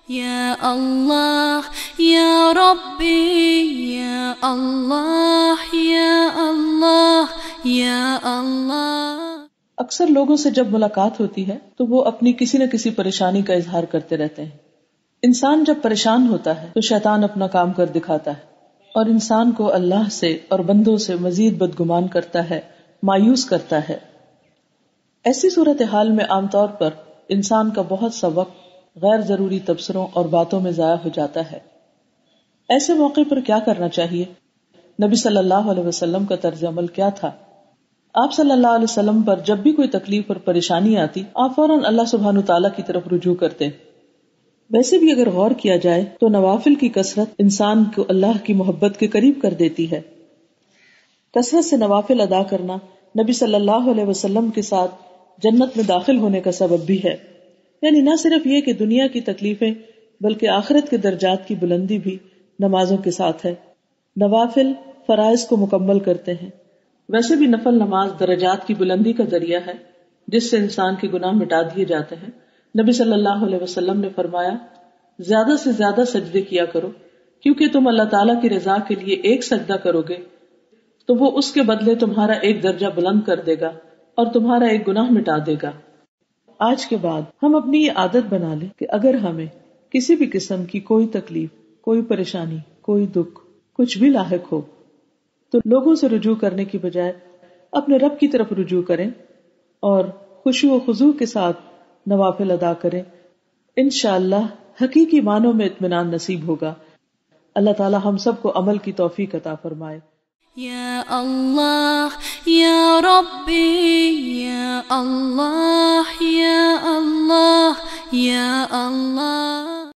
یا اللہ یا ربی یا اللہ یا اللہ یا اللہ۔ اکثر لوگوں سے جب ملاقات ہوتی ہے تو وہ اپنی کسی نہ کسی پریشانی کا اظہار کرتے رہتے ہیں۔ انسان جب پریشان ہوتا ہے تو شیطان اپنا کام کر دکھاتا ہے اور انسان کو اللہ سے اور بندوں سے مزید بدگمان کرتا ہے، مایوس کرتا ہے۔ ایسی صورتحال میں عام طور پر انسان کا بہت سا وقت غیر ضروری تبصروں اور باتوں میں ضائع ہو جاتا ہے۔ ایسے موقع پر کیا کرنا چاہیے؟ نبی صلی اللہ علیہ وسلم کا طرز عمل کیا تھا؟ آپ صلی اللہ علیہ وسلم پر جب بھی کوئی تکلیف اور پریشانی آتی، آپ فوراً اللہ سبحانہ تعالیٰ کی طرف رجوع کرتے۔ ویسے بھی اگر غور کیا جائے تو نوافل کی کثرت انسان کو اللہ کی محبت کے قریب کر دیتی ہے۔ کثرت سے نوافل ادا کرنا نبی صلی اللہ علیہ وسلم کے ساتھ جنت میں داخل ہونے کا سبب بھی ہے۔ یعنی نہ صرف یہ کہ دنیا کی تکلیفیں بلکہ آخرت کے درجات کی بلندی بھی نمازوں کے ساتھ ہے۔ نوافل فرائض کو مکمل کرتے ہیں۔ ویسے بھی نفل نماز درجات کی بلندی کا ذریعہ ہے جس سے انسان کے گناہ مٹا دیے جاتے ہیں۔ نبی صلی اللہ علیہ وسلم نے فرمایا، زیادہ سے زیادہ سجدے کیا کرو، کیونکہ تم اللہ تعالیٰ کی رضا کے لیے ایک سجدہ کرو گے تو وہ اس کے بدلے تمہارا ایک درجہ بلند کر دے گا اور تمہارا ایک گناہ مٹا دے گا۔ آج کے بعد ہم اپنی یہ عادت بنا لیں کہ اگر ہمیں کسی بھی قسم کی کوئی تکلیف، کوئی پریشانی، کوئی دکھ، کچھ بھی لاحق ہو تو لوگوں سے رجوع کرنے کی بجائے اپنے رب کی طرف رجوع کریں اور خشوع و خضوع کے ساتھ نوافل ادا کریں۔ انشاءاللہ حقیقی معنوں میں اطمینان نصیب ہوگا۔ اللہ تعالی ہم سب کو عمل کی توفیق عطا فرمائے۔ یا اللہ یا ربی یا اللہ یا اللہ یا اللہ۔